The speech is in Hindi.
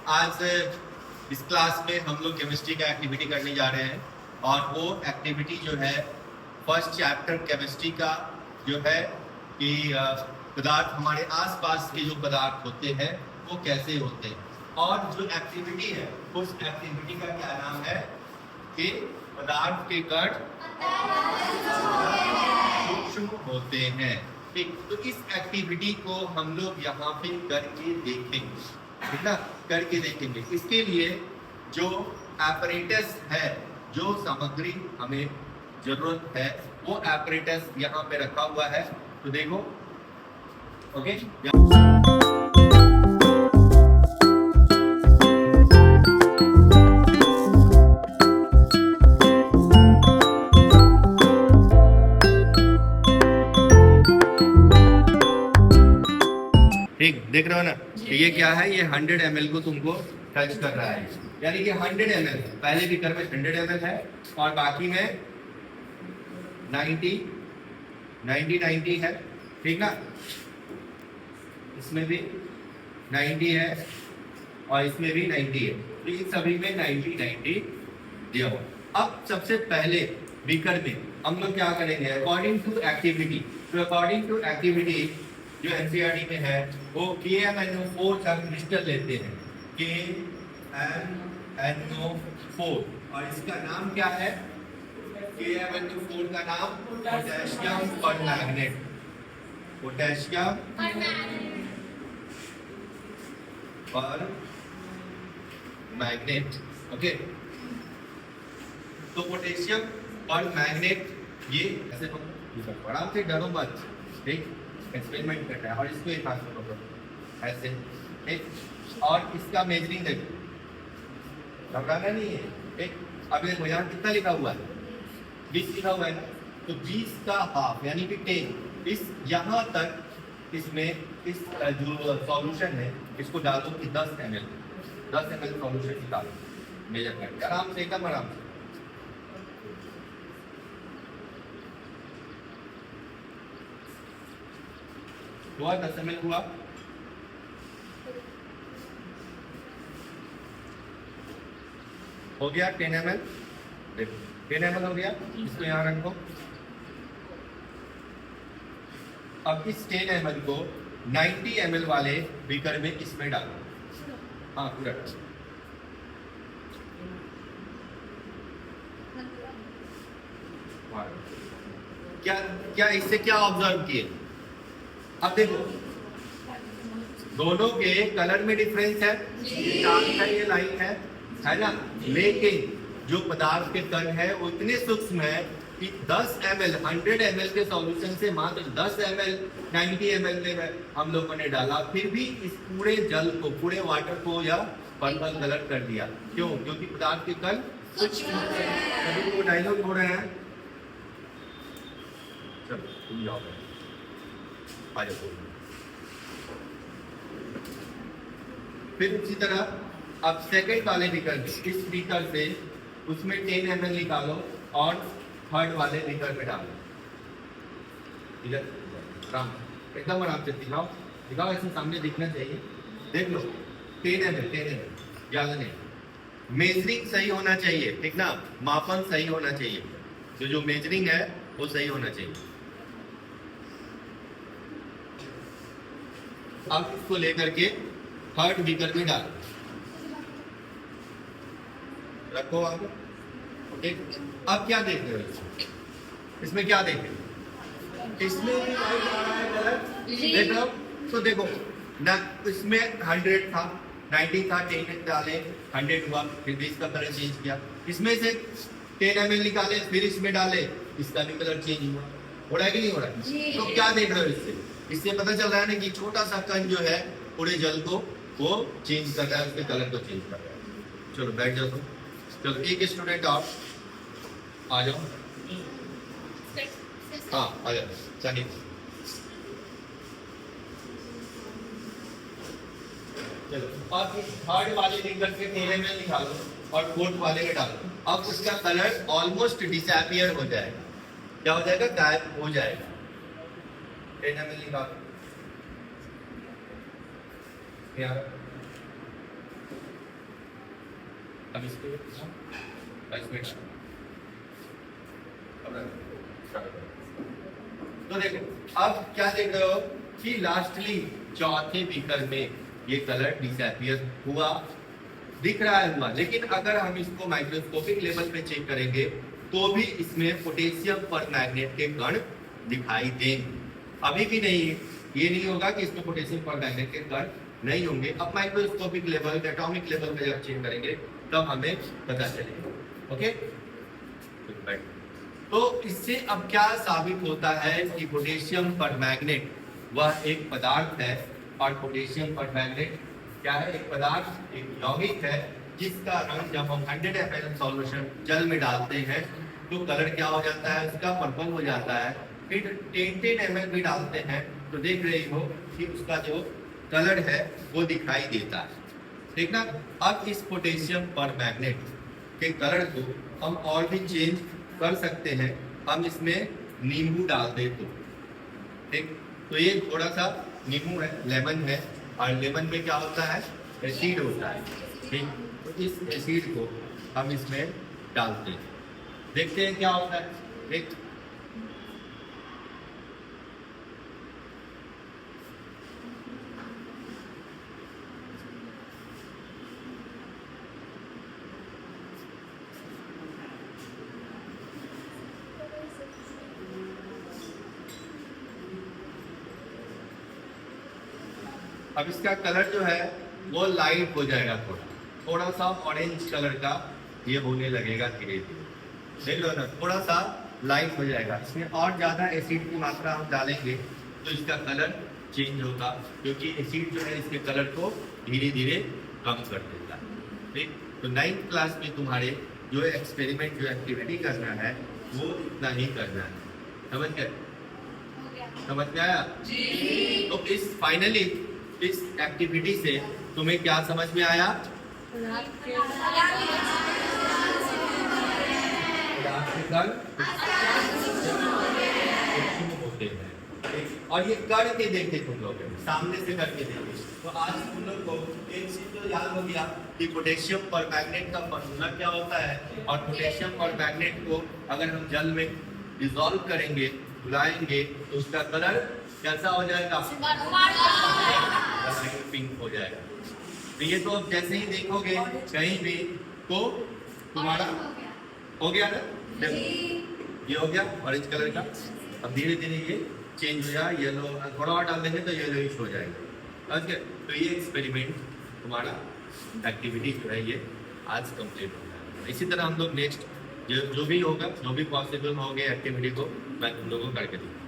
आज इस क्लास में हम लोग केमिस्ट्री का एक्टिविटी करने जा रहे हैं और वो एक्टिविटी जो है फर्स्ट चैप्टर केमिस्ट्री का जो है कि पदार्थ हमारे आसपास के जो पदार्थ होते हैं वो कैसे होते हैं और जो एक्टिविटी है उस एक्टिविटी का क्या नाम है कि पदार्थ के कण सूक्ष्म होते हैं। ठीक, तो इस एक्टिविटी को हम लोग यहाँ पे करके देखेंगे, ठीक ना, करके देखेंगे। इसके लिए जो एपरेटस है, जो सामग्री हमें जरूरत है, वो एपरेटस यहाँ पे रखा हुआ है। तो देखो, ओके, ठीक देख रहे हो ना। तो ये क्या है, ये 100 ml को तुमको टच कर रहा है, यानी कि 100 ml पहले बीकर में 100 ml है और बाकी में 90 है, ठीक ना। इसमें भी 90 है और इसमें भी 90 है, तो इन सभी में 90 दिया हुआ। अब सबसे पहले बीकर में हम लोग क्या करेंगे, अकॉर्डिंग टू एक्टिविटी। तो अकॉर्डिंग टू एक्टिविटी जो एनसीईआरटी में है वो KMnO4 का क्रिस्टल लेते हैं, KMnO4, और इसका नाम क्या है, KMnO4 का नाम potassium permanganate, potassium permanganate. Okay, तो पोटेशियम परमैंगनेट ये ऐसे आराम से डरो मत, ठीक, एक्सपेरिमेंट करना है और इसको एक हाथ में पकड़ो ऐसे, ठीक, और इसका मेजरिंग देखो, घबराना नहीं है, ठीक। अब देखो यहाँ कितना लिखा हुआ है, 20 लिखा हुआ है ना, तो 20 का हाफ यानी कि 10, इस यहाँ तक इसमें इस जो सॉल्यूशन है इसको डालो कि 10 ml सॉल्यूशन निकालो, मेजर करके आराम से, एकदम आराम से। हुआ 10 ml हुआ, हो गया 10 ml, देखो 10 ml हो गया, इसको यहाँ रखो। अब इस 10 ml को 90 ml वाले बीकर में इसमें डालो, हाँ पूरा। क्या क्या इससे क्या ऑब्जर्व किए, अब देखो दोनों के कलर में डिफरेंस है, ये लाइन है ना, लेकिन जो पदार्थ के कण है वो इतने सूक्ष्म है कि 10 ml 100 ml के सॉल्यूशन से मात्र 10 ml 90 ml में हम लोगों ने डाला, फिर भी इस पूरे जल को, पूरे वाटर को या पर्पल कलर कर दिया। क्यों? क्योंकि पदार्थ के कण सूक्ष्म है। तो डायलॉग हो रहे हैं, चलो तुम जाओ, आ जाओ। फिर उसी तरह अब सेकंड वाले बीकर, इस बीकर से उसमें 10 ml निकालो और थर्ड वाले बीकर में डालो, इधर आराम, एकदम आराम से दिखाओ, दिखाओ, ऐसे सामने दिखना चाहिए, देख लो 10 ml, ज्यादा नहीं। मेजरिंग सही होना चाहिए, ठीक ना, मापन सही होना चाहिए, तो जो मेजरिंग है वो सही होना चाहिए। अब इसको लेकर के थर्ड बीकर में डालो, रखो आप, ओके। अब क्या देख रहे हो, इसमें क्या देख रहे हो, इसमें देख रहे हो, तो देखो ना, इसमें 100 था, 90 था, 10 डाले 100 हुआ, फिर 20 का कलर चेंज किया, इसमें से 10 ml निकाले, फिर इसमें डाले, इसका भी कलर चेंज हुआ, हो रहा है कि नहीं हो रहा है? तो क्या देख रहे हो इससे, इससे पता चल रहा है ना कि छोटा सा कण जो है पूरे जल को वो चेंज कर रहा है, उसके कलर को चेंज कर रहा है। चलो बैठ जाओ तुम, चलो एक स्टूडेंट और आ जाओ, हाँ आ जाओ, चलिए चलो। और थर्ड वाले बीकर के 10 ml निकालो और फोर्थ वाले में डालो, अब उसका कलर ऑलमोस्ट डिसअपियर हो जाएगा, क्या हो जाएगा, गायब हो जाएगा। 10 ml निकालो, अब इसको तो देखो अब क्या देख रहे हो कि लास्टली चौथे बीकर में ये कलर डिसअपियर हुआ, दिख रहा है हुआ, लेकिन अगर हम इसको माइक्रोस्कोपिक लेवल पे चेक करेंगे तो भी इसमें पोटेशियम परमैंगनेट के कण दिखाई देंगे। अभी भी नहीं, ये नहीं होगा कि इसमें पोटेशियम परमैंगनेट के कण नहीं होंगे। अब माइक्रोस्कोपिक लेवल, एटॉमिक लेवल पे जब चेक करेंगे तब हमें पता चलेगा। ओके, तो इससे अब क्या साबित होता है कि पोटेशियम परमैंगनेट वह एक पदार्थ है, और पोटेशियम परमैंगनेट क्या है? एक पदार्थ, एक यौगिक है जिसका रंग जब हम 100 ml सॉल्यूशन जल में डालते हैं तो कलर क्या हो जाता है? उसका पर्पल हो जाता है। फिर 10 ml भी डालते हैं तो देख रही हो कि उसका जो कलर है वो दिखाई देता है। ठीक ना? अब इस पोटेशियम परमैंगनेट के कलर को हम और भी चेंज कर सकते हैं। हम इसमें नींबू डाल दे तो, ठीक, तो ये थोड़ा सा नींबू है, लेमन है, और लेमन में क्या होता है? एसिड होता है। ठीक, तो इस एसिड को हम इसमें डालते हैं, देखते हैं क्या होता है। ठीक, अब इसका कलर जो है वो लाइट हो जाएगा, थोड़ा सा ऑरेंज कलर का ये होने लगेगा धीरे धीरे। देख लो ना, थोड़ा सा लाइट हो जाएगा। इसमें और ज़्यादा एसिड की मात्रा हम डालेंगे तो इसका कलर चेंज होगा, क्योंकि एसिड जो है इसके कलर को धीरे धीरे कम कर देता है। ठीक, तो 9th क्लास में तुम्हारे जो एक्सपेरिमेंट, जो एक्टिविटी करना है वो इतना ही करना है। समझ गए? समझ में आया? जी। तो इस फाइनली इस एक्टिविटी से तुम्हें क्या समझ में आया? होते हैं, और ये करके देखे तुम लोग, सामने से करके देखे। तो आज तुम लोग को एक चीज तो याद हो गया कि पोटेशियम परमैंगनेट का फॉर्मूला क्या होता है, और पोटेशियम परमैंगनेट को अगर हम जल में डिसॉल्व करेंगे, बुलाएंगे, तो उसका कलर कैसा हो जाएगा? पिंक हो जाएगा। तो ये तो अब जैसे ही देखोगे कहीं भी तो तुम्हारा हो गया ना, ये हो गया ऑरेंज कलर का। अब धीरे धीरे ये चेंज हो जाएगा, येलो, थोड़ा और डाल देंगे तो येलोइश हो जाएगा। ओके, तो ये एक्सपेरिमेंट तुम्हारा एक्टिविटी जो है ये आज कंप्लीट हो जाएगा। इसी तरह हम लोग नेक्स्ट जो भी होगा, जो भी पॉसिबल हो गया एक्टिविटी को मैं तुम लोगों को करके दूँगा।